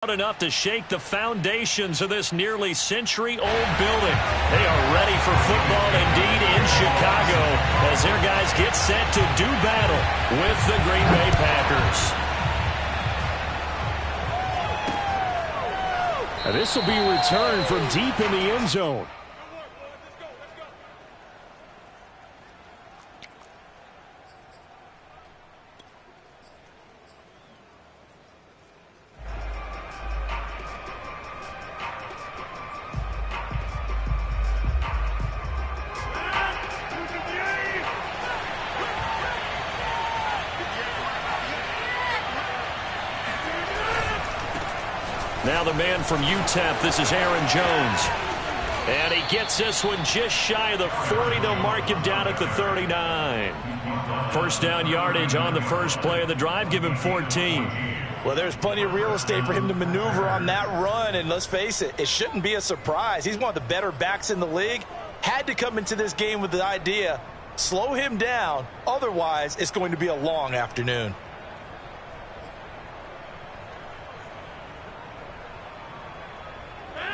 Enough to shake the foundations of this nearly century-old building. They are ready for football indeed in Chicago as their guys get set to do battle with the Green Bay Packers. And this will be a return from deep in the end zone. Now the man from UTEP, this is Aaron Jones. And he gets this one just shy of the 40. They'll mark him down at the 39. First down yardage on the first play of the drive. Give him 14. Well, there's plenty of real estate for him to maneuver on that run. And let's face it, it shouldn't be a surprise. He's one of the better backs in the league. Had to come into this game with the idea, slow him down. Otherwise, it's going to be a long afternoon.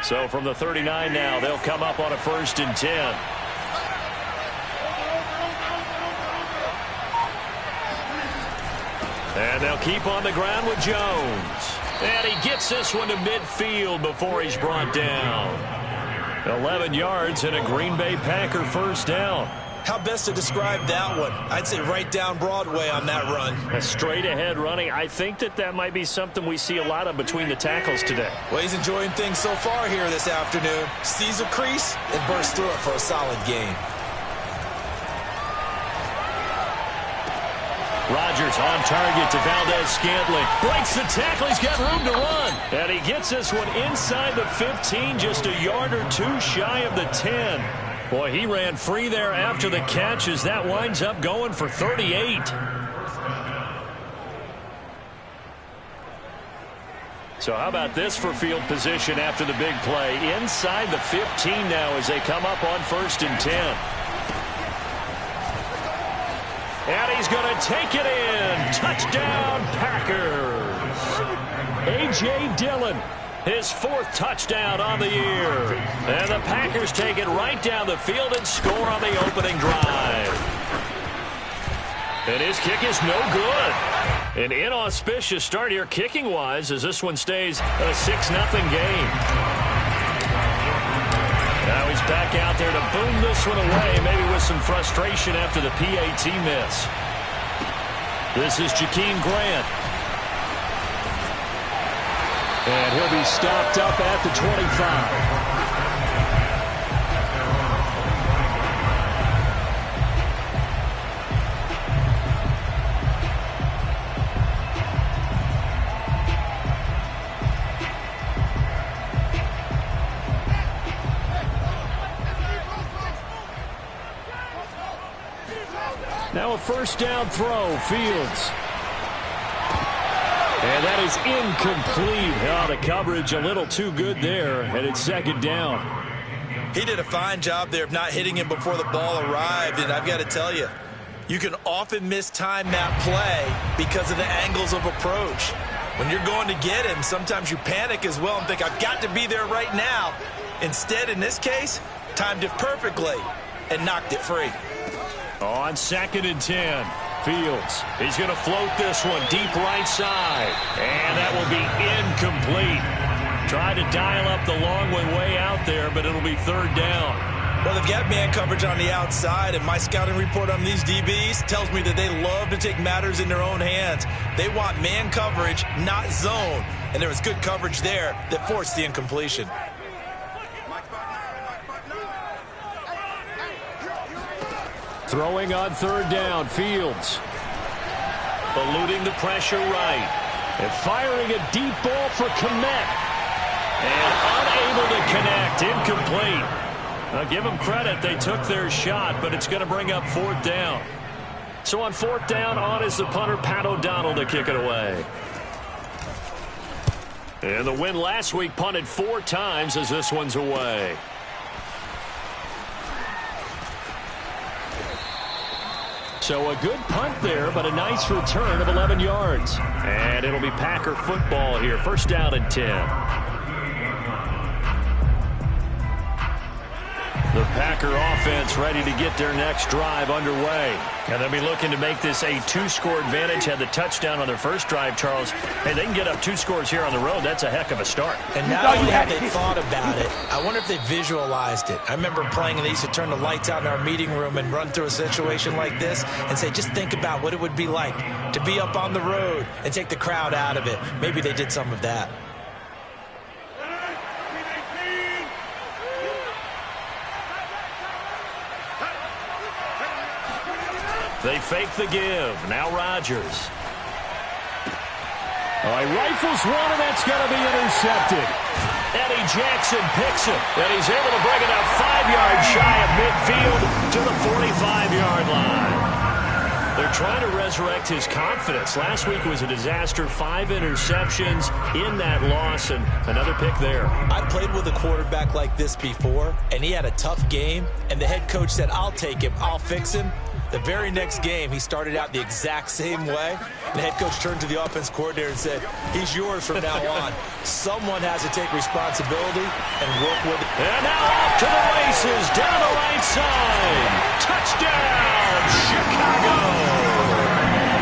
So from the 39 now, they'll come up on a 1st and 10. And they'll keep on the ground with Jones. And he gets this one to midfield before he's brought down. 11 yards and a Green Bay Packer first down. How best to describe that one? I'd say right down Broadway on that run. A straight-ahead running. I think that might be something we see a lot of between the tackles today. Well, he's enjoying things so far here this afternoon. Sees a crease and bursts through it for a solid gain. Rodgers on target to Valdez-Scantling. Breaks the tackle. He's got room to run. And he gets this one inside the 15, just a yard or two shy of the 10. Boy, he ran free there after the catch as that winds up going for 38. So how about this for field position after the big play? Inside the 15 now as they come up on 1st and 10. And he's going to take it in. Touchdown, Packers. A.J. Dillon. His 4th touchdown on the year. And the Packers take it right down the field and score on the opening drive. And his kick is no good. An inauspicious start here kicking-wise as this one stays a 6-0 game. Now he's back out there to boom this one away, maybe with some frustration after the PAT miss. This is Jakeem Grant. And he'll be stopped up at the 25. Now a first down throw, Fields. And that is incomplete. Oh, the coverage a little too good there, and it's 2nd down. He did a fine job there of not hitting him before the ball arrived, and I've got to tell you, you can often mistime that play because of the angles of approach. When you're going to get him, sometimes you panic as well and think, I've got to be there right now. Instead, in this case, timed it perfectly and knocked it free. On 2nd and 10. Fields, he's going to float this one deep right side. And that will be incomplete. Tried to dial up the long one way out there, but it'll be 3rd down. Well, they've got man coverage on the outside, and my scouting report on these DBs tells me that they love to take matters in their own hands. They want man coverage, not zone. And there was good coverage there that forced the incompletion. Throwing on 3rd down, Fields. Eluding the pressure right. And firing a deep ball for Kmet. And unable to connect. Incomplete. Now give them credit. They took their shot, but it's going to bring up 4th down. So on 4th down, on is the punter, Pat O'Donnell, to kick it away. And the win last week punted 4 times as this one's away. So a good punt there, but a nice return of 11 yards. And it'll be Packer football here. First down and 10. The Packer offense ready to get their next drive underway. And they'll be looking to make this a two-score advantage. Had the touchdown on their first drive, Charles. Hey, they can get up 2 scores here on the road. That's a heck of a start. And not only have they thought about it, I wonder if they visualized it. I remember playing and they used to turn the lights out in our meeting room and run through a situation like this and say, just think about what it would be like to be up on the road and take the crowd out of it. Maybe they did some of that. They fake the give. Now Rodgers. All right, rifles one, and that's going to be intercepted. Eddie Jackson picks it, and he's able to bring it up 5 yards shy of midfield to the 45-yard line. They're trying to resurrect his confidence. Last week was a disaster. 5 interceptions in that loss, and another pick there. I played with a quarterback like this before, and he had a tough game, and the head coach said, I'll take him, I'll fix him. The very next game, he started out the exact same way. The head coach turned to the offense coordinator and said, he's yours from now on. Someone has to take responsibility and work with it. And now off to the races, down the right side. Touchdown, Chicago!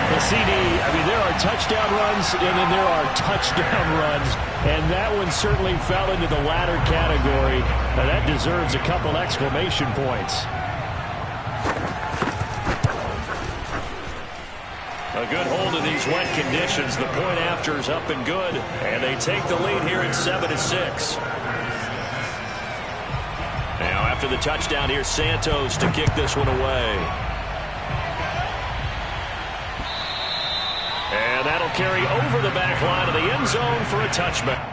The CD, I mean, there are touchdown runs, and then there are touchdown runs, and that one certainly fell into the latter category. Now, that deserves a couple exclamation points. A good hold of these wet conditions. The point after is up and good. And they take the lead here at 7-6. Now after the touchdown, here's Santos to kick this one away. And that'll carry over the back line of the end zone for a touchback.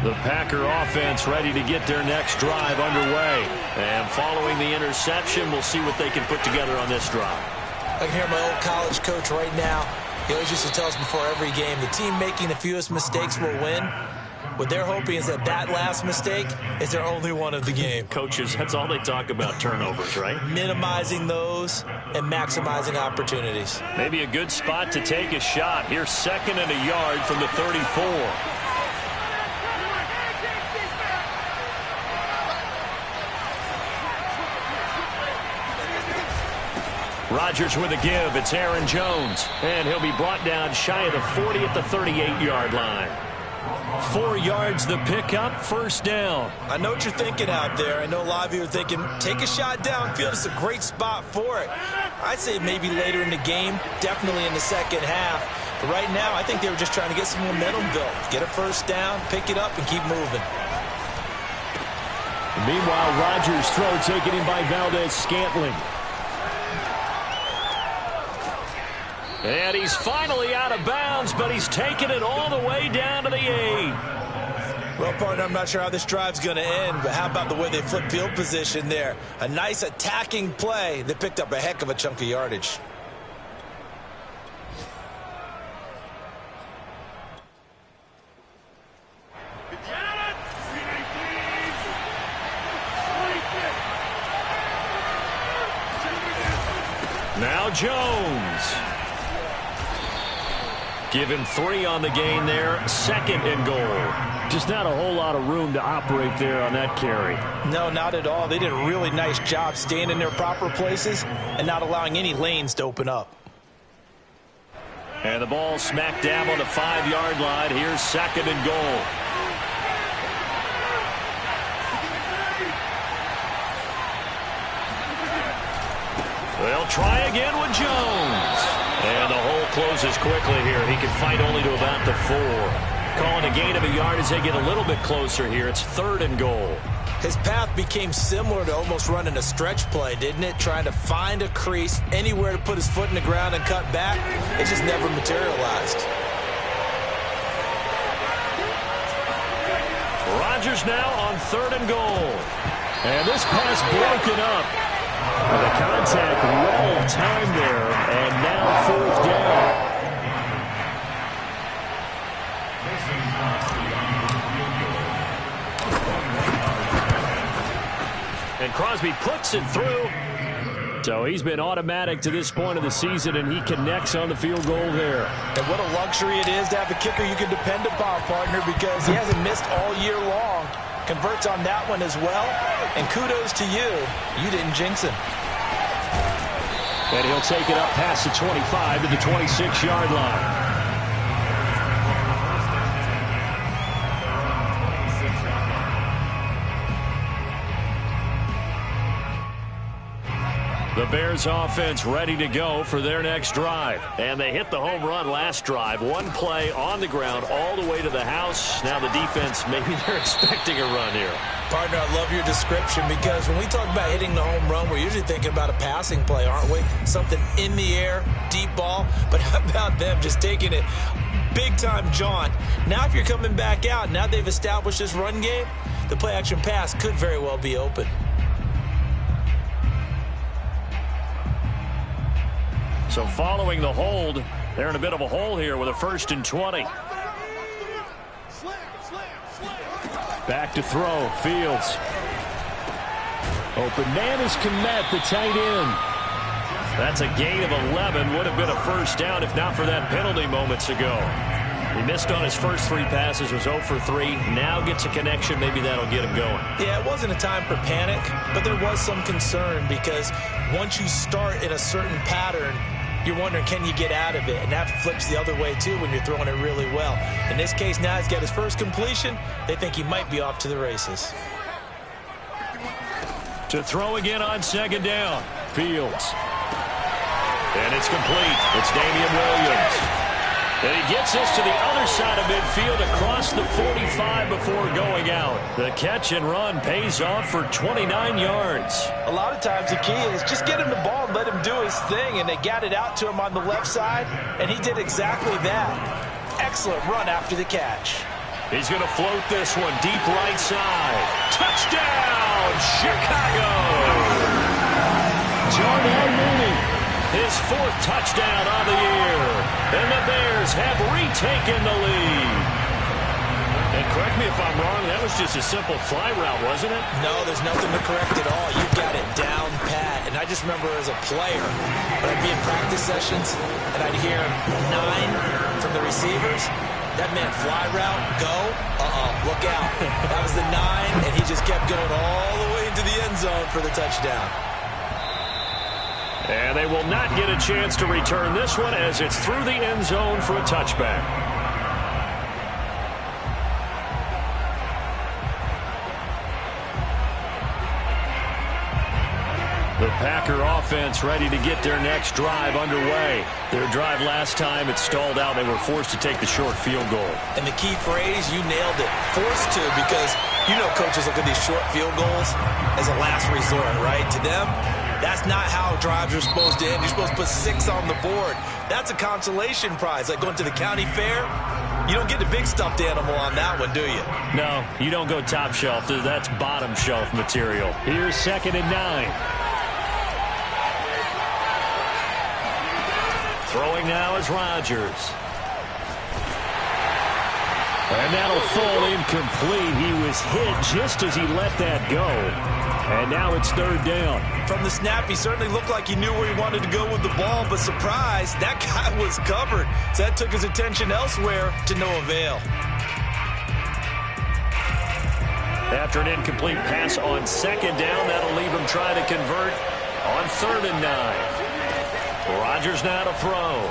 The Packer offense ready to get their next drive underway. And following the interception, we'll see what they can put together on this drive. I can hear my old college coach right now. He always used to tell us before every game, the team making the fewest mistakes will win. What they're hoping is that last mistake is their only one of the game. Coaches, that's all they talk about, turnovers, right? Minimizing those and maximizing opportunities. Maybe a good spot to take a shot. Here's 2nd and a yard from the 34. Rodgers with a give. It's Aaron Jones. And he'll be brought down shy of the 40 at the 38-yard line. 4 yards the pickup, 1st down. I know what you're thinking out there. I know a lot of you are thinking, take a shot downfield. It's a great spot for it. I'd say maybe later in the game, definitely in the second half. But right now, I think they were just trying to get some momentum built. Get a 1st down, pick it up, and keep moving. Meanwhile, Rodgers' throw taken in by Valdez-Scantling. And he's finally out of bounds, but he's taken it all the way down to the 8. Well, partner, I'm not sure how this drive's going to end, but how about the way they flip field position there? A nice attacking play that picked up a heck of a chunk of yardage. Now Jones. Give him 3 on the gain there. 2nd and goal. Just not a whole lot of room to operate there on that carry. No, not at all. They did a really nice job staying in their proper places and not allowing any lanes to open up. And the ball smack dab on the 5-yard line. Here's 2nd and goal. They'll try again with Jones. And the hole closes quickly here. He can fight only to about the 4. Calling a gain of a yard as they get a little bit closer here. It's 3rd and goal. His path became similar to almost running a stretch play, didn't it? Trying to find a crease, anywhere to put his foot in the ground and cut back. It just never materialized. Rodgers now on 3rd and goal. And this pass broken up. The contact, well timed there, and now 4th down. And Crosby puts it through. So he's been automatic to this point of the season, and he connects on the field goal there. And what a luxury it is to have a kicker you can depend upon, partner, because he hasn't missed all year long. Converts on that one as well. And kudos to you. You didn't jinx him. And he'll take it up past the 25 to the 26-yard line. The Bears offense ready to go for their next drive. And they hit the home run last drive. 1 play on the ground all the way to the house. Now the defense, maybe they're expecting a run here. Partner, I love your description because when we talk about hitting the home run, we're usually thinking about a passing play, aren't we? Something in the air, deep ball. But how about them just taking it big-time jaunt? Now if you're coming back out, now they've established this run game, the play-action pass could very well be open. So following the hold, they're in a bit of a hole here with a 1st and 20. Back to throw, Fields. Open man is Kmet, the tight end. That's a gain of 11. Would have been a 1st down if not for that penalty moments ago. He missed on his first 3 passes, was 0 for 3. Now gets a connection. Maybe that'll get him going. Yeah, it wasn't a time for panic, but there was some concern because once you start in a certain pattern, you're wondering, can you get out of it? And that flips the other way, too, when you're throwing it really well. In this case, now he's got his first completion. They think he might be off to the races. To throw again on 2nd down. Fields. And it's complete. It's Damian Williams. And he gets us to the other side of midfield across the 45 before going out. The catch and run pays off for 29 yards. A lot of times the key is just get him the ball and let him do his thing, and they got it out to him on the left side, and he did exactly that. Excellent run after the catch. He's going to float this one deep right side. Touchdown, Chicago! Darnell Mooney. His 4th touchdown on the year. And the Bears have retaken the lead. And correct me if I'm wrong, that was just a simple fly route, wasn't it? No, there's nothing to correct at all. You got it down pat. And I just remember as a player, when I'd be in practice sessions and I'd hear 9 from the receivers, that meant fly route, go, look out. That was the 9, and he just kept going all the way into the end zone for the touchdown. And they will not get a chance to return this one as it's through the end zone for a touchback. The Packer offense ready to get their next drive underway. Their drive last time, it stalled out. They were forced to take the short field goal. And the key phrase, you nailed it. Forced to, because you know coaches look at these short field goals as a last resort, right? To them, that's not how drives are supposed to end. You're supposed to put 6 on the board. That's a consolation prize, like going to the county fair. You don't get the big stuffed animal on that one, do you? No, you don't go top shelf. That's bottom shelf material. Here's 2nd and 9. Throwing now is Rodgers. And that'll fall incomplete. He was hit just as he let that go. And now it's 3rd down. From the snap, he certainly looked like he knew where he wanted to go with the ball, but surprise, that guy was covered. So that took his attention elsewhere to no avail. After an incomplete pass on 2nd down, that'll leave him trying to convert on 3rd and 9. Rodgers now to throw.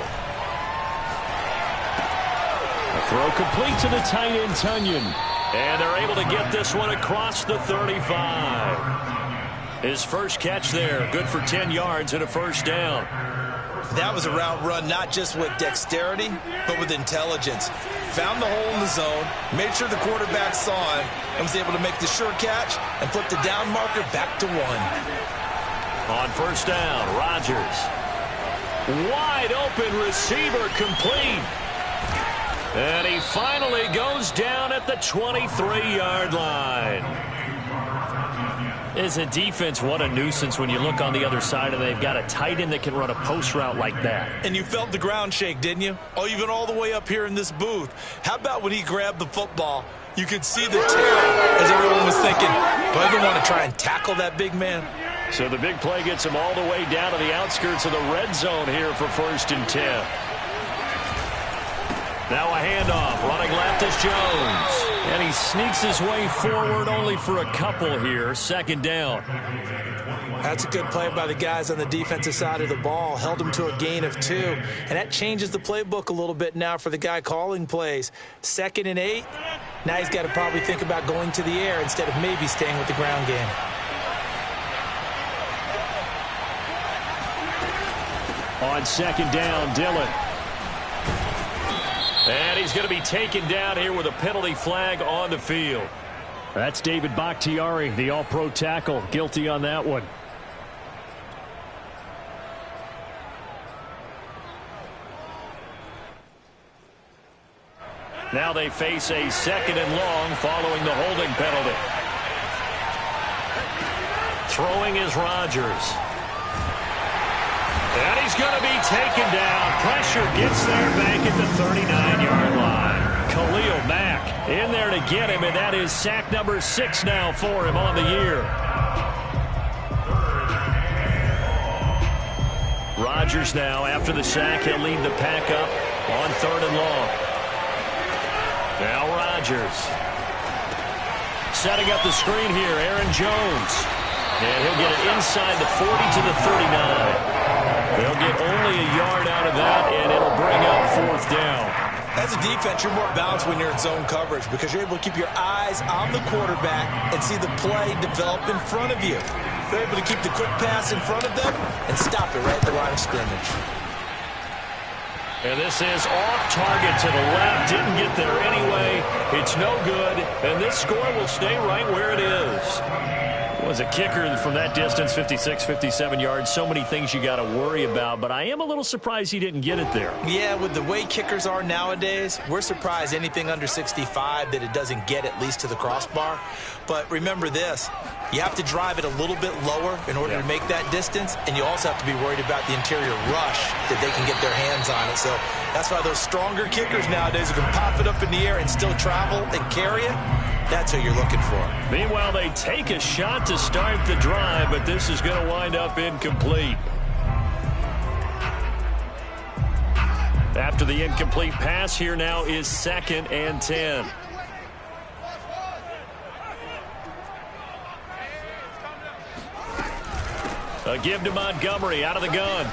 A throw complete to the tight end, Tunyon. And they're able to get this one across the 35. His first catch there, good for 10 yards and a 1st down. That was a route run not just with dexterity, but with intelligence. Found the hole in the zone, made sure the quarterback saw him, and was able to make the sure catch and flip the down marker back to 1. On 1st down, Rodgers. Wide open receiver complete. And he finally goes down at the 23-yard line. As a defense, what a nuisance when you look on the other side and they've got a tight end that can run a post route like that. And you felt the ground shake, didn't you? Oh, even all the way up here in this booth. How about when he grabbed the football? You could see the terror as everyone was thinking, do I even want to try and tackle that big man? So the big play gets him all the way down to the outskirts of the red zone here for 1st and 10. Now a handoff. Running left is Jones. And he sneaks his way forward only for a couple here. 2nd down. That's a good play by the guys on the defensive side of the ball. Held him to a gain of 2. And that changes the playbook a little bit now for the guy calling plays. 2nd and 8. Now he's got to probably think about going to the air instead of maybe staying with the ground game. On 2nd down, Dillon. And he's going to be taken down here with a penalty flag on the field. That's David Bakhtiari, the all-pro tackle, guilty on that one. Now they face a 2nd and long following the holding penalty. Throwing is Rodgers. And he's going to be taken down. Pressure gets there back at the 39-yard line. Khalil Mack in there to get him, and that is sack number 6 now for him on the year. Rodgers now, after the sack, he'll lead the pack up on 3rd and long. Now Rodgers. Setting up the screen here, Aaron Jones. And he'll get it inside the 40 to the 39. They'll get only a yard out of that, and it'll bring up 4th down. As a defense, you're more balanced when you're in zone coverage because you're able to keep your eyes on the quarterback and see the play develop in front of you. You're able to keep the quick pass in front of them and stop it right at the line of scrimmage. And this is off target to the left. Didn't get there anyway. It's no good, and this score will stay right where it is. Was a kicker from that distance, 56, 57 yards. So many things you got to worry about, but I am a little surprised he didn't get it there. Yeah, with the way kickers are nowadays, we're surprised anything under 65 that it doesn't get at least to the crossbar. But remember this, you have to drive it a little bit lower in order to make that distance, and you also have to be worried about the interior rush that they can get their hands on it. So that's why those stronger kickers nowadays who can pop it up in the air and still travel and carry it, that's who you're looking for. Meanwhile, they take a shot to start the drive, but this is going to wind up incomplete. After the incomplete pass, here now is 2nd and 10. A give to Montgomery out of the gun.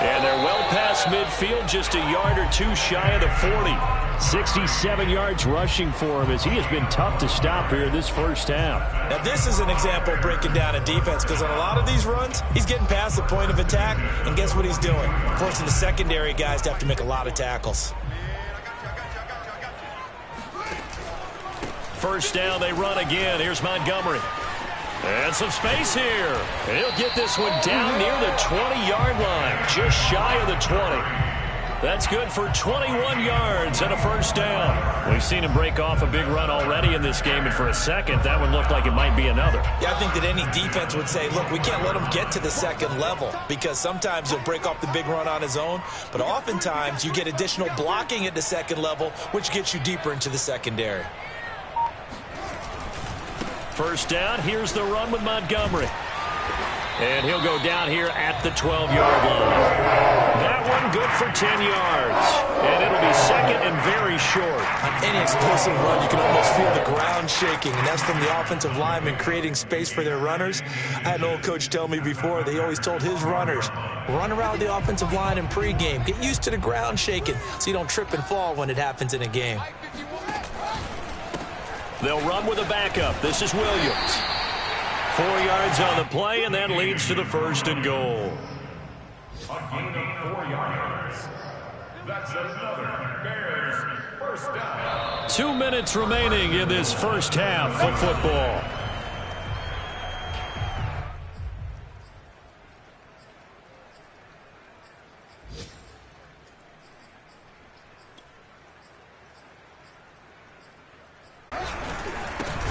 And they're well past midfield, just a yard or two shy of the 40. 67 yards rushing for him as he has been tough to stop here this first half. Now this is an example of breaking down a defense, because on a lot of these runs, he's getting past the point of attack, and guess what he's doing? Forcing the secondary guys to have to make a lot of tackles. First down, they run again. Here's Montgomery. And some space here. He'll get this one down near the 20-yard line, just shy of the 20. That's good for 21 yards and a first down. We've seen him break off a big run already in this game, and for a second, that one looked like it might be another. Yeah, I think that any defense would say, look, we can't let him get to the second level, because sometimes he'll break off the big run on his own, but oftentimes you get additional blocking at the second level, which gets you deeper into the secondary. First down, here's the run with Montgomery. And he'll go down here at the 12-yard line. That one good for 10 yards. And it'll be second and very short. On any explosive run, you can almost feel the ground shaking, and that's from the offensive linemen creating space for their runners. I had an old coach tell me before, they always told his runners, run around the offensive line in pregame. Get used to the ground shaking so you don't trip and fall when it happens in a game. They'll run with a backup. This is Williams. 4 yards on the play, and that leads to the first and goal. A gain of 4 yards. That's another Bears first down. 2 minutes remaining in this first half of football.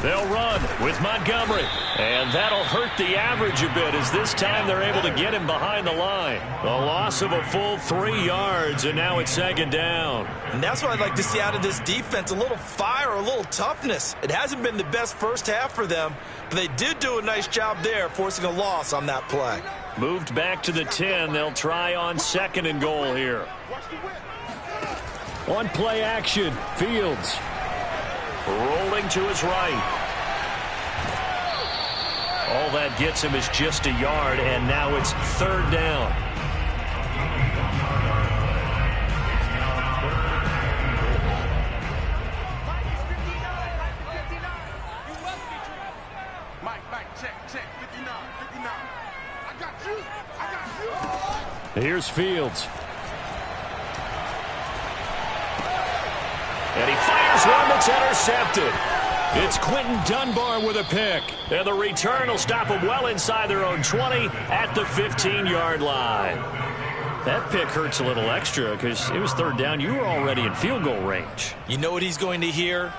They'll run with Montgomery, and that'll hurt the average a bit as this time they're able to get him behind the line. A loss of a full 3 yards, and now it's second down. And that's what I'd like to see out of this defense, a little fire, a little toughness. It hasn't been the best first half for them, but they did do a nice job there, forcing a loss on that play. Moved back to the 10. They'll try on second and goal here. On play action, Fields. Rolling to his right. All that gets him is just a yard, and now it's third down. Mike, check, 59. I got you. Here's Fields. And he fires one that's intercepted. It's Quentin Dunbar with a pick. And the return will stop them well inside their own 20 at the 15-yard line. That pick hurts a little extra because it was third down. You were already in field goal range. You know what he's going to hear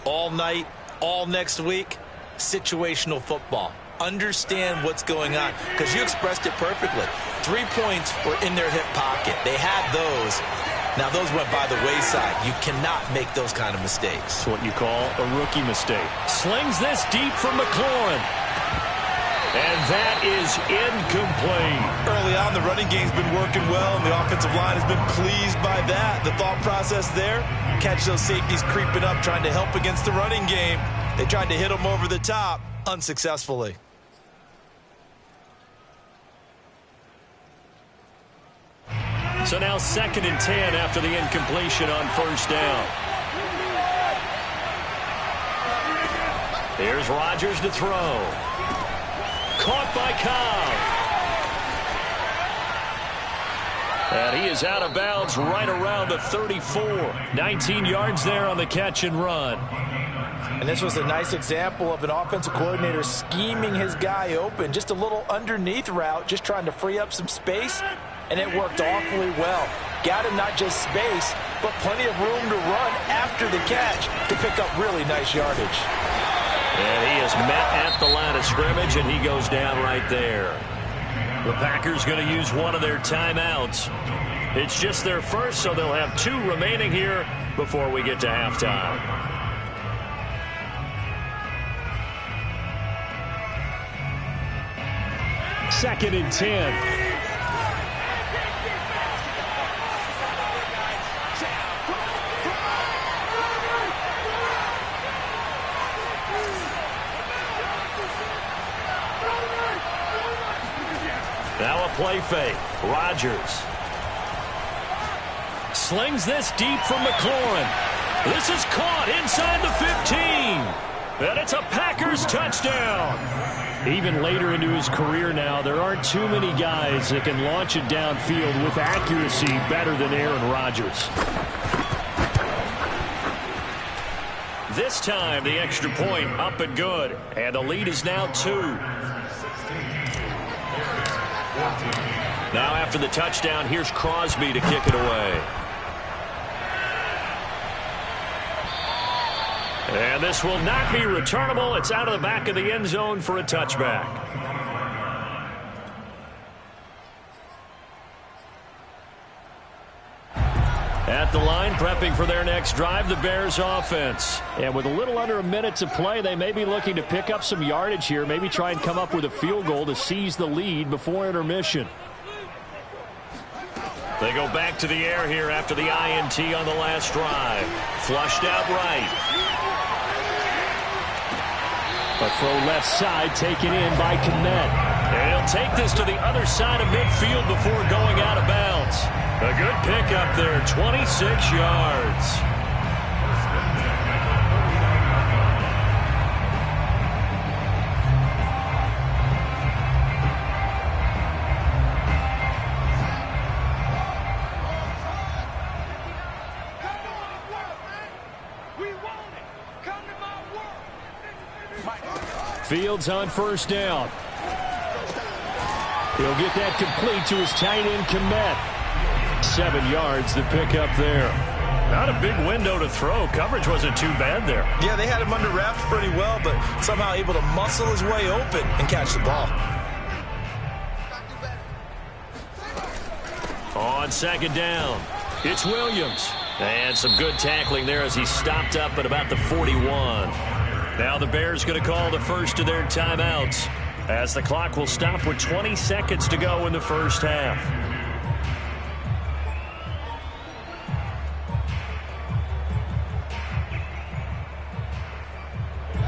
all night, all next week? Situational football. Understand what's going on, because you expressed it perfectly. 3 points were in their hip pocket. They had those. Now, those went by the wayside. You cannot make those kind of mistakes. It's what you call a rookie mistake. Slings this deep from McLaurin. And that is incomplete. Early on, the running game's been working well, and the offensive line has been pleased by that. The thought process there, catch those safeties creeping up, trying to help against the running game. They tried to hit them over the top, unsuccessfully. So now second and 10 after the incompletion on first down. Here's Rodgers to throw. Caught by Cobb. And he is out of bounds right around the 34. 19 yards there on the catch and run. And this was a nice example of an offensive coordinator scheming his guy open. Just a little underneath route, just trying to free up some space, and it worked awfully well. Got him not just space, but plenty of room to run after the catch to pick up really nice yardage. And he is met at the line of scrimmage, and he goes down right there. The Packers going to use one of their timeouts. It's just their first, so they'll have 2 remaining here before we get to halftime. Second and 10. Now a play fake. Rodgers slings this deep from McLaurin. This is caught inside the 15. And it's a Packers touchdown. Even later into his career now, there aren't too many guys that can launch it downfield with accuracy better than Aaron Rodgers. This time, the extra point up and good. And the lead is now 2. Now after the touchdown, here's Crosby to kick it away. And this will not be returnable. It's out of the back of the end zone for a touchback. At the line, prepping for their next drive, the Bears offense. And with a little under a minute to play, they may be looking to pick up some yardage here, maybe try and come up with a field goal to seize the lead before intermission. They go back to the air here after the INT on the last drive. Flushed out right. A throw left side taken in by Kmet. And he'll take this to the other side of midfield before going out of bounds. A good pickup there, 26 yards. Fields on first down. He'll get that complete to his tight end, Kmet. 7 yards the pickup there. Not a big window to throw. Coverage wasn't too bad there. Yeah, they had him under wraps pretty well, but somehow able to muscle his way open and catch the ball. On second down, it's Williams. And some good tackling there as he stopped up at about the 41. Now the Bears going to call the first of their timeouts as the clock will stop with 20 seconds to go in the first half.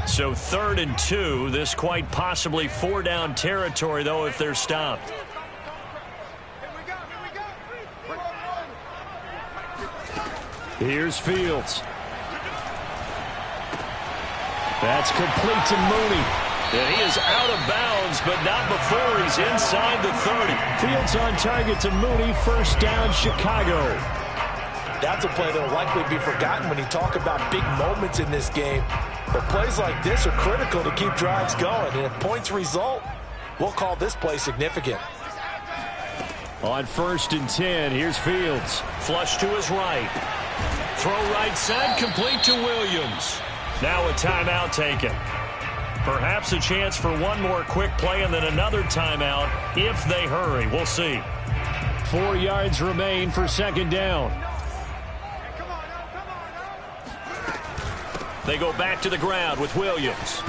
So 3rd and 2. This quite possibly 4-down territory, though, if they're stopped. Here's Fields. That's complete to Mooney. And he is out of bounds, but not before he's inside the 30. Fields on target to Mooney. First down, Chicago. That's a play that will likely be forgotten when you talk about big moments in this game. But plays like this are critical to keep drives going. And if points result, we'll call this play significant. On 1st and 10, here's Fields. Flush to his right. Throw right side, complete to Williams. Now a timeout taken. Perhaps a chance for one more quick play and then another timeout if they hurry. We'll see. 4 yards remain for second down. They go back to the ground with Williams.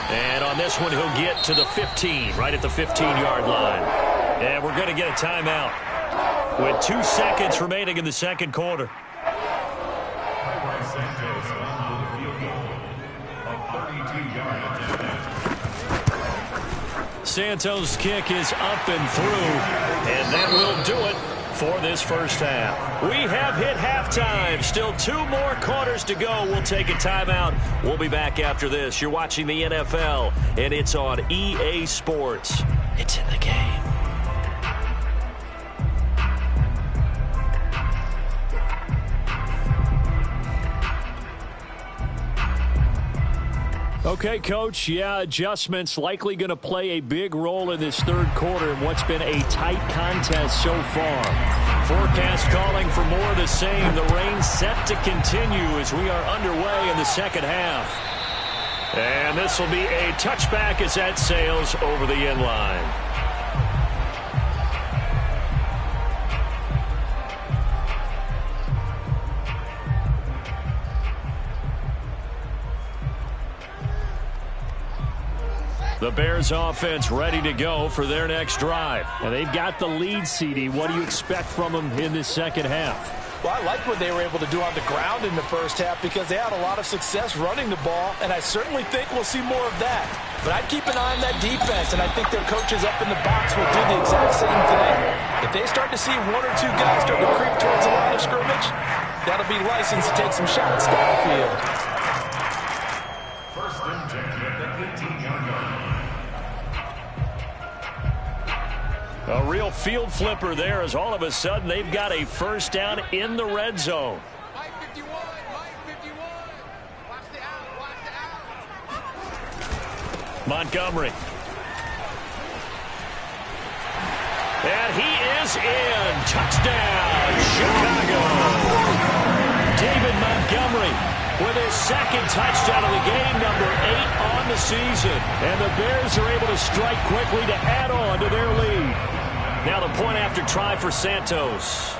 And on this one, he'll get to the 15, right at the 15-yard line. And we're going to get a timeout with 2 seconds remaining in the second quarter. Santos' kick is up and through, and that will do it for this first half. We have hit halftime. Still 2 more quarters to go. We'll take a timeout. We'll be back after this. You're watching the NFL, and it's on EA Sports. It's in the game. Okay, Coach. Yeah, adjustments likely going to play a big role in this third quarter in what's been a tight contest so far. Forecast calling for more of the same. The rain set to continue as we are underway in the second half. And this will be a touchback as that sails over the end line. The Bears offense ready to go for their next drive. And they've got the lead, CD. What do you expect from them in this second half? Well, I like what they were able to do on the ground in the first half because they had a lot of success running the ball, and I certainly think we'll see more of that. But I'd keep an eye on that defense, and I think their coaches up in the box will do the exact same thing. If they start to see one or two guys start to creep towards the line of scrimmage, that'll be license to take some shots downfield. First and 10 at the 18-yard line. A real field flipper there as all of a sudden they've got a first down in the red zone. Mike 51, Mike 51. Watch the out. Montgomery. And he is in. Touchdown, Chicago. David Montgomery with his second touchdown of the game, number 8 on the season. And the Bears are able to strike quickly to add on to their lead. Now the point after try for Santos.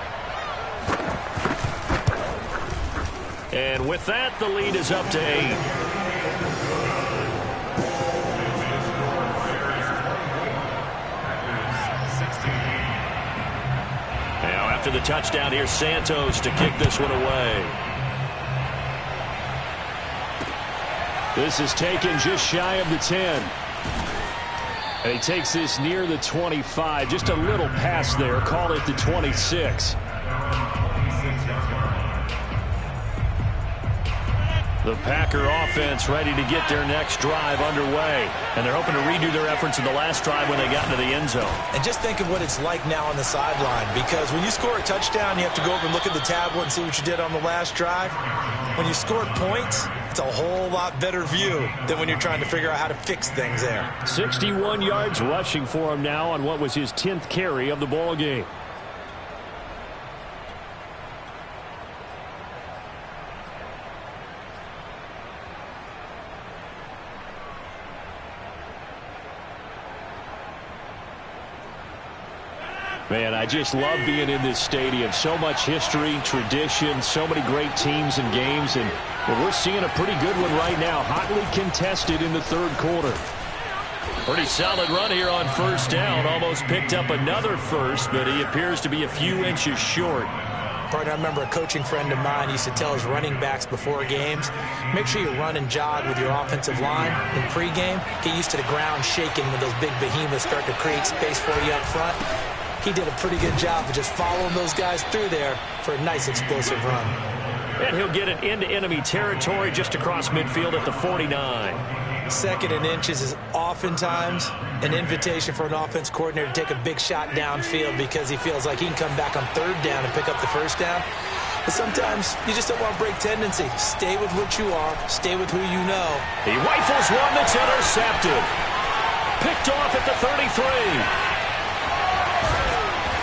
And with that, the lead is up to 8. Now after the touchdown, here's Santos to kick this one away. This is taken just shy of the 10. And he takes this near the 25. Just a little pass there. Call it the 26. The Packer offense ready to get their next drive underway. And they're hoping to redo their efforts in the last drive when they got into the end zone. And just think of what it's like now on the sideline, because when you score a touchdown, you have to go over and look at the tablet and see what you did on the last drive. When you scored points, it's a whole lot better view than when you're trying to figure out how to fix things there. 61 yards rushing for him now on what was his 10th carry of the ball game. Man, I just love being in this stadium. So much history, tradition, so many great teams and games, and we're seeing a pretty good one right now. Hotly contested in the third quarter. Pretty solid run here on first down. Almost picked up another first, but he appears to be a few inches short. Partner, I remember a coaching friend of mine used to tell his running backs before games, make sure you run and jog with your offensive line in pregame. Get used to the ground shaking when those big behemoths start to create space for you up front. He did a pretty good job of just following those guys through there for a nice explosive run. And he'll get it into enemy territory just across midfield at the 49. Second and inches is oftentimes an invitation for an offense coordinator to take a big shot downfield because he feels like he can come back on third down and pick up the first down. But sometimes you just don't want to break tendency. Stay with what you are. Stay with who you know. He rifles one that's intercepted. Picked off at the 33.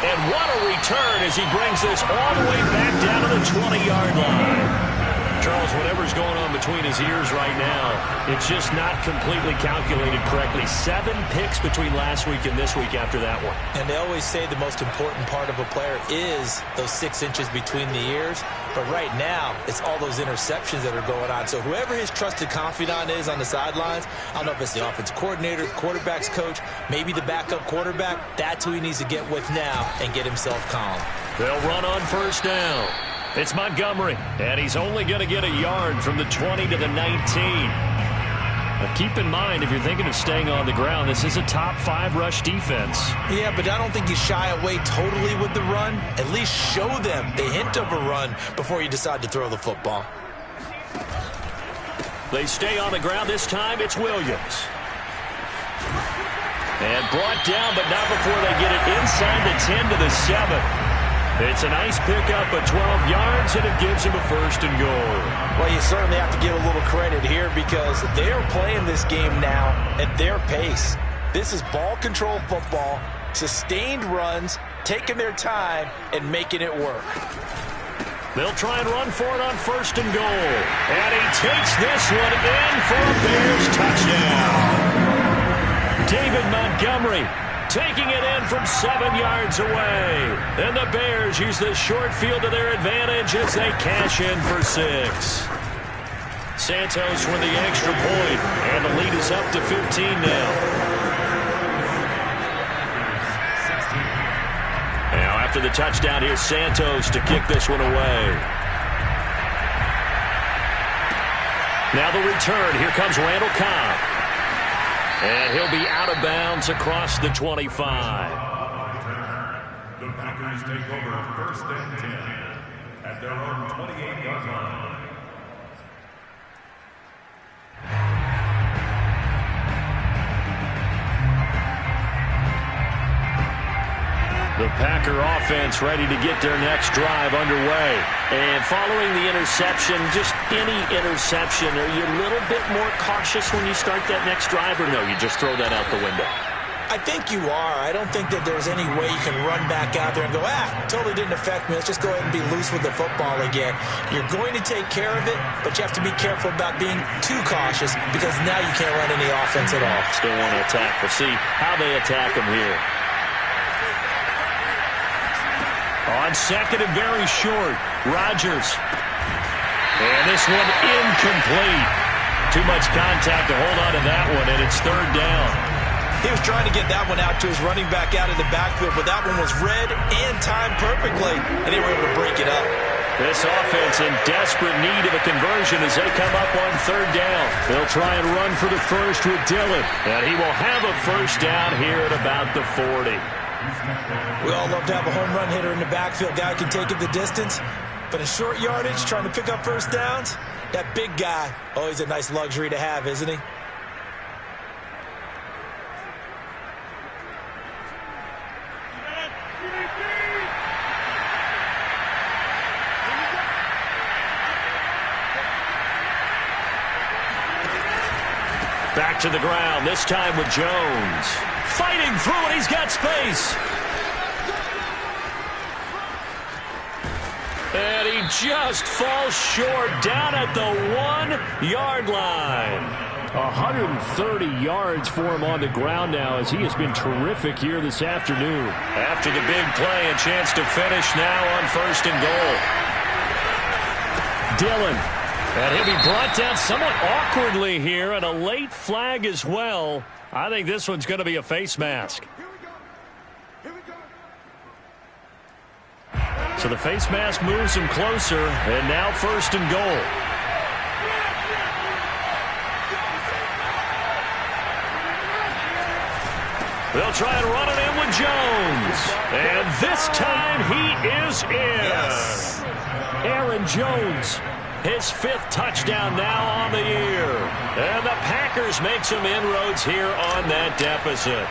And what a return as he brings this all the way back down to the 20-yard line. Charles, whatever's going on between his ears right now, it's just not completely calculated correctly. 7 picks between last week and this week after that one. And they always say the most important part of a player is those 6 inches between the ears. But right now, it's all those interceptions that are going on. So whoever his trusted confidant is on the sidelines, I don't know if it's the offense coordinator, the quarterback's coach, maybe the backup quarterback, that's who he needs to get with now and get himself calm. They'll run on first down. It's Montgomery, and he's only going to get a yard from the 20 to the 19. Now keep in mind, if you're thinking of staying on the ground, this is a top 5 rush defense. Yeah, but I don't think you shy away totally with the run. At least show them the hint of a run before you decide to throw the football. They stay on the ground this time. It's Williams. And brought down, but not before they get it inside the 10 to the 7. It's a nice pickup of 12 yards, and it gives him a 1st and goal. Well, you certainly have to give a little credit here because they are playing this game now at their pace. This is ball control football, sustained runs, taking their time, and making it work. They'll try and run for it on 1st and goal. And he takes this one in for a Bears touchdown. David Montgomery taking it in from 7 yards away. And the Bears use the short field to their advantage as they cash in for 6. Santos with the extra point, and the lead is up to 15 now. Now after the touchdown, here's Santos to kick this one away. Now the return. Here comes Randall Cobb. And he'll be out of bounds across the 25. The Packers take over 1st and 10 at their own 28-yard line. The Packer offense ready to get their next drive underway. And following the interception, just any interception, are you a little bit more cautious when you start that next drive, or no, you just throw that out the window? I think you are. I don't think that there's any way you can run back out there and go, totally didn't affect me. Let's just go ahead and be loose with the football again. You're going to take care of it, but you have to be careful about being too cautious because now you can't run any offense at all. Still want to attack. We'll see how they attack them here. On 2nd and very short, Rodgers. And this one incomplete. Too much contact to hold on to that one, and it's 3rd down. He was trying to get that one out to his running back out of the backfield, but that one was read and timed perfectly, and they were able to break it up. This offense in desperate need of a conversion as they come up on 3rd down. They'll try and run for the first with Dillon, and he will have a 1st down here at about the 40. We all love to have a home run hitter in the backfield. Guy can take it the distance. But in short yardage, trying to pick up 1st downs, that big guy, always a nice luxury to have, isn't he? Back to the ground, this time with Jones. Fighting through it, he's got space. And he just falls short down at the 1-yard line. 130 yards for him on the ground now as he has been terrific here this afternoon. After the big play, a chance to finish now on 1st and goal. Dillon. And he'll be brought down somewhat awkwardly here, and a late flag as well. I think this one's going to be a face mask. So the face mask moves him closer, and now 1st and goal. They'll try and run it in with Jones. And this time he is in. Yes. Aaron Jones. His 5th touchdown now on the year. And the Packers make some inroads here on that deficit.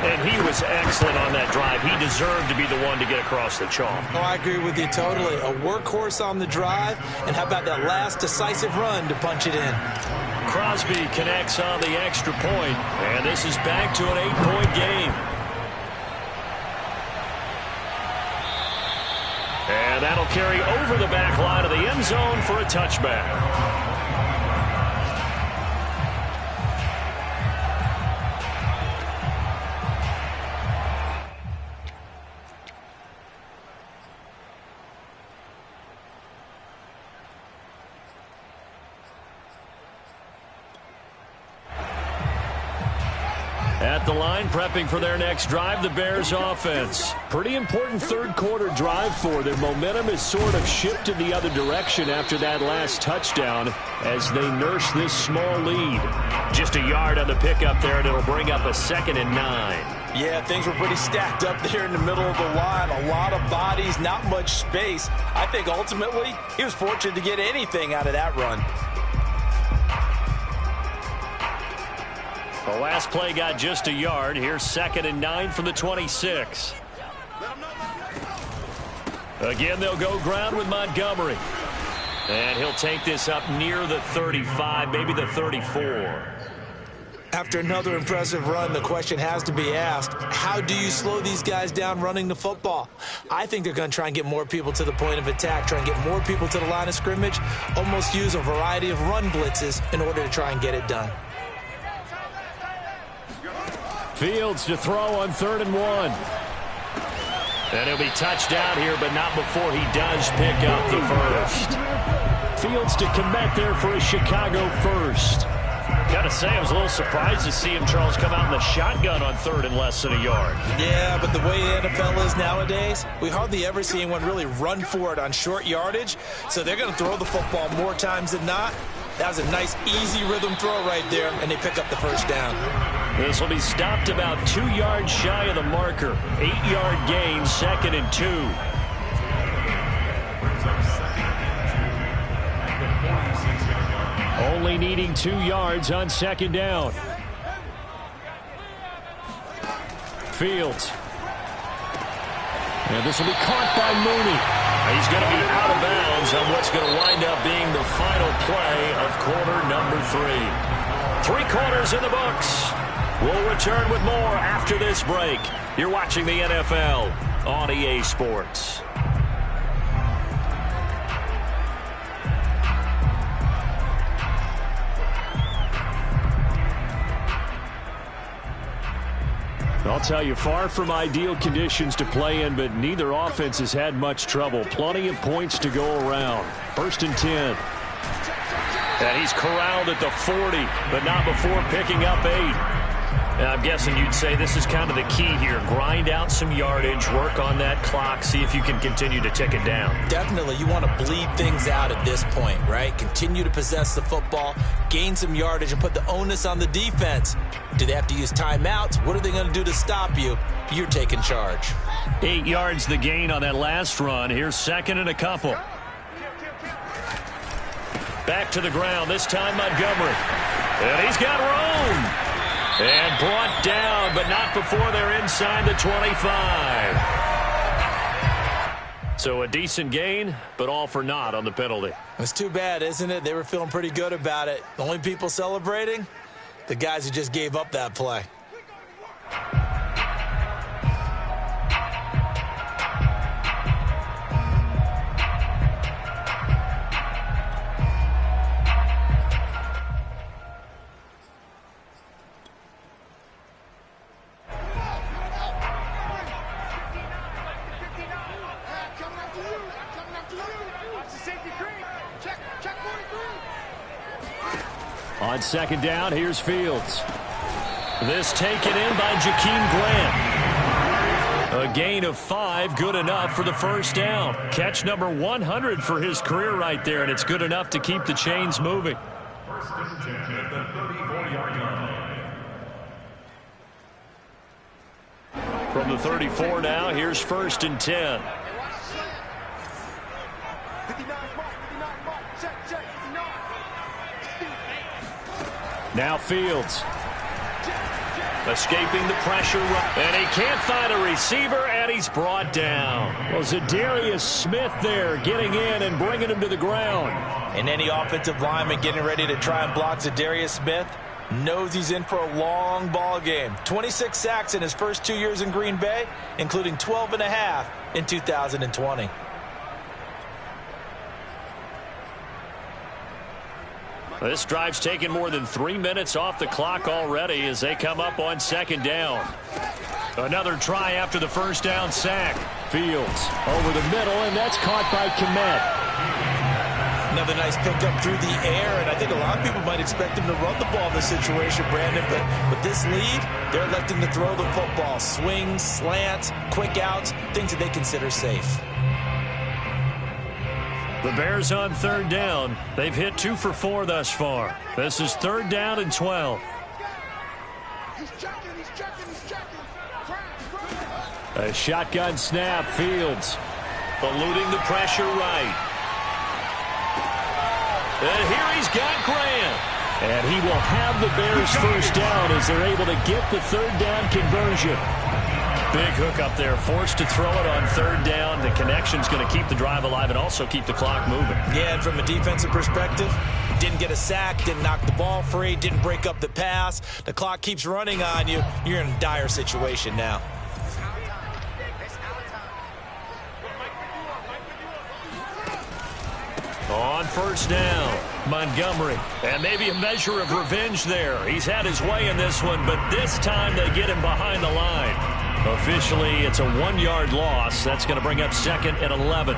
And he was excellent on that drive. He deserved to be the one to get across the chalk. Oh, I agree with you totally. A workhorse on the drive. And how about that last decisive run to punch it in? Crosby connects on the extra point. And this is back to an 8-point game. And that'll carry over the back line of the end zone for a touchback. At the line, prepping for their next drive, the Bears offense. Pretty important 3rd quarter drive for them. Momentum has sort of shifted the other direction after that last touchdown as they nurse this small lead. Just a yard on the pickup there, and it'll bring up a 2nd and 9. Yeah, things were pretty stacked up there in the middle of the line. A lot of bodies, not much space. I think ultimately he was fortunate to get anything out of that run. The last play got just a yard. Here's 2nd and 9 from the 26. Again, they'll go ground with Montgomery. And he'll take this up near the 35, maybe the 34. After another impressive run, the question has to be asked, how do you slow these guys down running the football? I think they're going to try and get more people to the point of attack, try and get more people to the line of scrimmage, almost use a variety of run blitzes in order to try and get it done. Fields to throw on 3rd and 1. And he'll be touched down here, but not before he does pick up the first. Fields to commit there for a Chicago first. Gotta say, I was a little surprised to see him, Charles, come out in the shotgun on 3rd and less than a yard. Yeah, but the way the NFL is nowadays, we hardly ever see anyone really run for it on short yardage. So they're going to throw the football more times than not. That was a nice, easy rhythm throw right there, and they pick up the first down. This will be stopped about 2 yards shy of the marker. 8-yard gain, 2nd and 2. Only needing 2 yards on 2nd down. Fields. And this will be caught by Mooney. He's going to be out of bounds on what's going to wind up being the final play of quarter number 3. 3 quarters in the books. We'll return with more after this break. You're watching the NFL on EA Sports. I'll tell you, far from ideal conditions to play in, but neither offense has had much trouble. Plenty of points to go around. 1st and 10. And he's corralled at the 40, but not before picking up 8. And I'm guessing you'd say this is kind of the key here. Grind out some yardage, work on that clock, see if you can continue to tick it down. Definitely, you want to bleed things out at this point, right? Continue to possess the football, gain some yardage, and put the onus on the defense. Do they have to use timeouts? What are they going to do to stop you? You're taking charge. 8 yards the gain on that last run. Here's 2nd and a couple. Back to the ground, this time Montgomery. And he's got room. And brought down, but not before they're inside the 25. So a decent gain, but all for naught on the penalty. It's too bad, isn't it? They were feeling pretty good about it. The only people celebrating? The guys who just gave up that play. On 2nd down, here's Fields. This taken in by Jakeem Grant. A gain of 5, good enough for the first down. Catch number 100 for his career right there, and it's good enough to keep the chains moving. 1st and 10 at the 34-yard line. From the 34 now, here's 1st and 10. Now Fields. Escaping the pressure. And he can't find a receiver, and he's brought down. Well, Zadarius Smith there getting in and bringing him to the ground. And any offensive lineman getting ready to try and block Zadarius Smith knows he's in for a long ball game. 26 sacks in his first 2 years in Green Bay, including 12.5 in 2020. This drive's taken more than 3 minutes off the clock already as they come up on 2nd down. Another try after the first down sack. Fields over the middle, and that's caught by Kmet. Another nice pickup through the air, and I think a lot of people might expect him to run the ball in this situation, Brandon, but with this lead, they're electing to throw the football. Swings, slants, quick outs, things that they consider safe. The Bears on 3rd down. They've hit 2 for 4 thus far. This is 3rd down and 12. He's checking. A shotgun snap, Fields. Eluding the pressure right. And here he's got Grant. And he will have the Bears first down as they're able to get the 3rd down conversion. Big hook up there, forced to throw it on third down. The connection's going to keep the drive alive and also keep the clock moving. Yeah, and from a defensive perspective, didn't get a sack, didn't knock the ball free, didn't break up the pass. The clock keeps running on you. You're in a dire situation now. On first down, Montgomery. And maybe a measure of revenge there. He's had his way in this one, but this time they get him behind the line. Officially, it's a 1-yard loss. That's going to bring up 2nd and 11.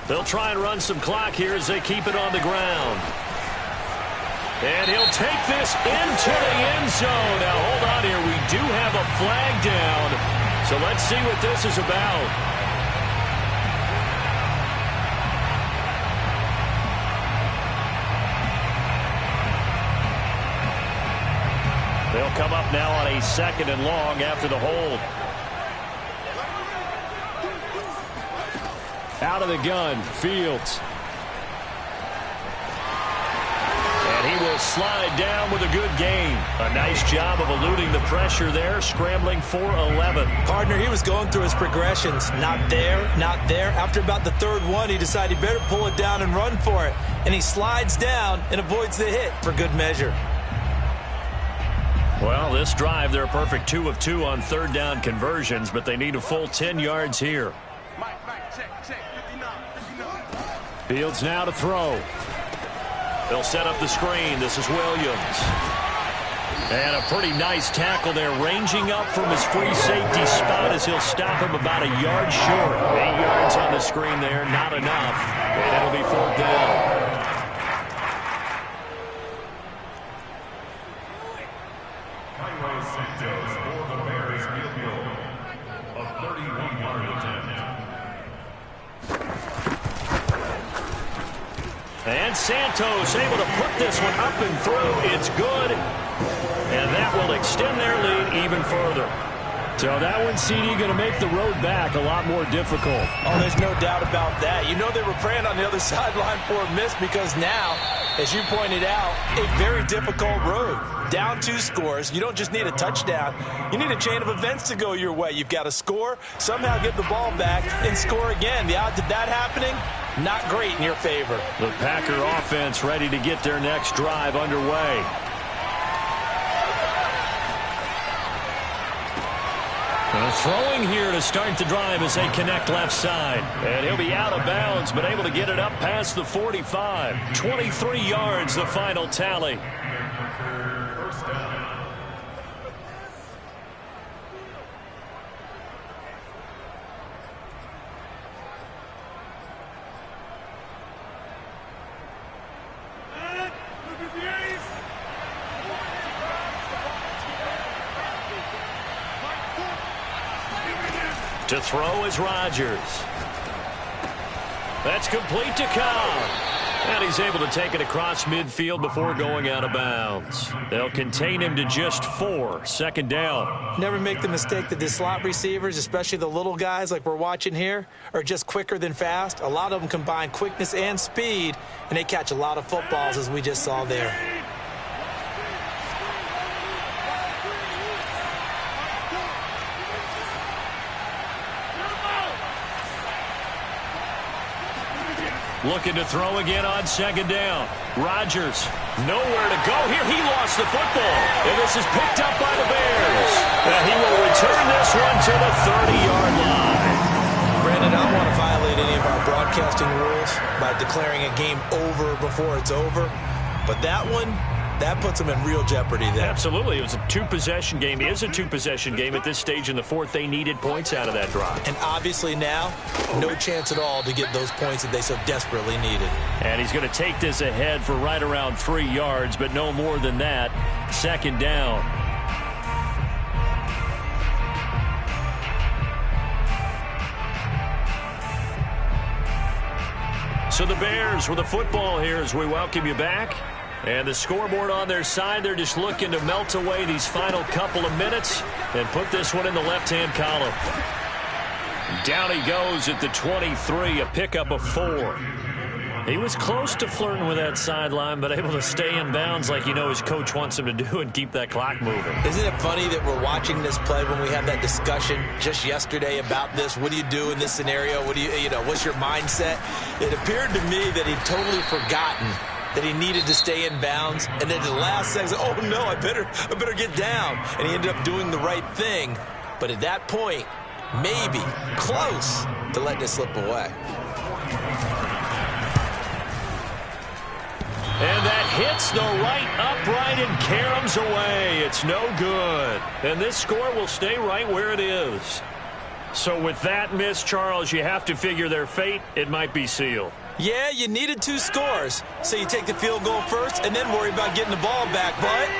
They'll try and run some clock here as they keep it on the ground. And he'll take this into the end zone. Now, hold on here. We do have a flag down. So let's see what this is about. They'll come up now on a 2nd and long after the hold. Out of the gun, Fields. And he will slide down with a good gain. A nice job of eluding the pressure there, scrambling for 11. Partner, he was going through his progressions. Not there, not there. After about the third one, he decided he better pull it down and run for it. And he slides down and avoids the hit for good measure. Well, this drive, they're a perfect 2 of 2 on third down conversions, but they need a full 10 yards here. Fields now to throw. They'll set up the screen. This is Williams. And a pretty nice tackle there, ranging up from his free safety spot as he'll stop him about a yard short. 8 yards on the screen there, not enough. And it'll be 4th down. Cairo Santos for the Bears field goal. A 31-yard attempt. And Santos able to put this one up and through. It's good. And that will extend their lead even further. So that one, CD, going to make the road back a lot more difficult. Oh, there's no doubt about that. You know they were praying on the other sideline for a miss because now, as you pointed out, a very difficult road. Down 2 scores. You don't just need a touchdown. You need a chain of events to go your way. You've got to score, somehow get the ball back, and score again. The odds of that happening, not great in your favor. The Packer offense ready to get their next drive underway. Throwing here to start the drive as they connect left side. And he'll be out of bounds, but able to get it up past the 45. 23 yards, the final tally. First down. To throw is Rodgers. That's complete to Cobb. And he's able to take it across midfield before going out of bounds. They'll contain him to just 4. 2nd down. Never make the mistake that the slot receivers, especially the little guys like we're watching here, are just quicker than fast. A lot of them combine quickness and speed, and they catch a lot of footballs, as we just saw there. Looking to throw again on 2nd down. Rodgers, nowhere to go here. He lost the football. And this is picked up by the Bears. And he will return this one to the 30-yard line. Brandon, I don't want to violate any of our broadcasting rules by declaring a game over before it's over. But that one, that puts them in real jeopardy there. Absolutely. It was a 2-possession game. It is a 2-possession game at this stage in the 4th. They needed points out of that drive. And obviously now, no chance at all to get those points that they so desperately needed. And he's going to take this ahead for right around 3 yards, but no more than that. 2nd down. So the Bears with the football here as we welcome you back. And the scoreboard on their side, they're just looking to melt away these final couple of minutes and put this one in the left-hand column. Down he goes at the 23, a pickup of 4. He was close to flirting with that sideline, but able to stay in bounds like his coach wants him to do and keep that clock moving. Isn't it funny that we're watching this play when we had that discussion just yesterday about this? What do you do in this scenario? What do what's your mindset? It appeared to me that he'd totally forgotten that he needed to stay in bounds, and then the last second, oh no, I better get down. And he ended up doing the right thing. But at that point, maybe close to letting it slip away. And that hits the right upright and caroms away. It's no good. And this score will stay right where it is. So with that miss, Charles, you have to figure their fate. It might be sealed. Yeah, you needed 2 scores. So you take the field goal first and then worry about getting the ball back. But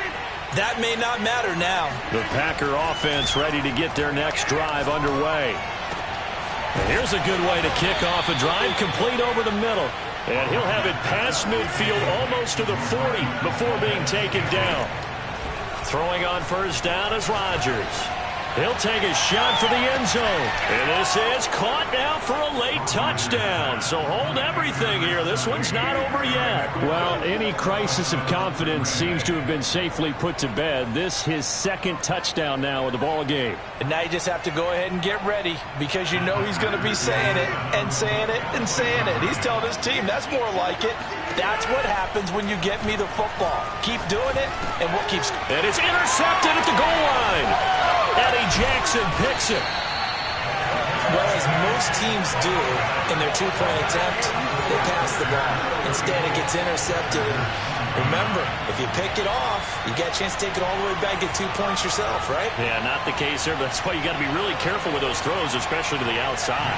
that may not matter now. The Packer offense ready to get their next drive underway. And here's a good way to kick off a drive, complete over the middle. And he'll have it past midfield almost to the 40 before being taken down. Throwing on first down is Rodgers. He'll take a shot for the end zone. And this is caught now for a late touchdown. So hold everything here. This one's not over yet. Well, any crisis of confidence seems to have been safely put to bed. This his second touchdown now of the ball game. And now you just have to go ahead and get ready because you know he's going to be saying it and saying it and saying it. He's telling his team that's more like it. That's what happens when you get me the football. Keep doing it, and we'll keep... And it's intercepted at the goal line. Eddie Jackson picks it. Well, as most teams do in their 2-point attempt, they pass the ball. Instead, it gets intercepted. And remember, if you pick it off, you get a chance to take it all the way back, get 2 points yourself, right? Yeah, not the case here, but that's why you got to be really careful with those throws, especially to the outside.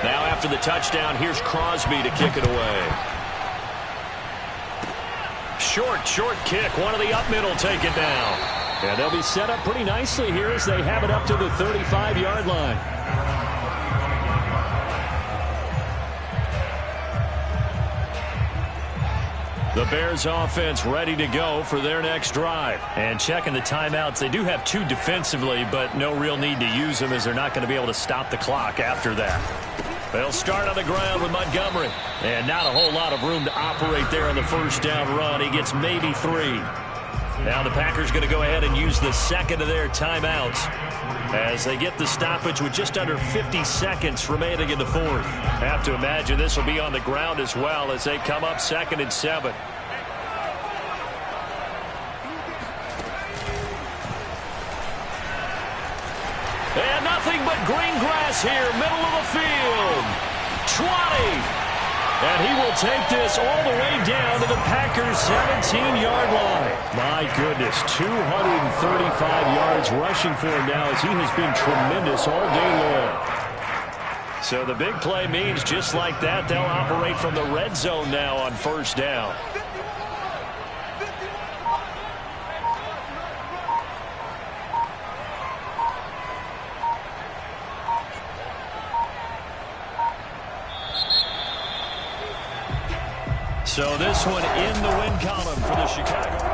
Now after the touchdown, here's Crosby to kick it away. Short kick. One of the up middle take it down. And they'll be set up pretty nicely here as they have it up to the 35-yard line. The Bears offense ready to go for their next drive. And checking the timeouts, they do have 2 defensively, but no real need to use them as they're not going to be able to stop the clock after that. They'll start on the ground with Montgomery. And not a whole lot of room to operate there on the first down run. He gets maybe 3. Now the Packers going to go ahead and use the second of their timeouts as they get the stoppage with just under 50 seconds remaining in the fourth. Have to imagine this will be on the ground as well as they come up 2nd and 7. And nothing but green grass here, middle of the field. 20. And he will take this all the way down to the Packers' 17-yard line. My goodness, 235 yards rushing for him now as he has been tremendous all day long. So the big play means just like that, they'll operate from the red zone now on first down. So this one in the win column for the Chicago.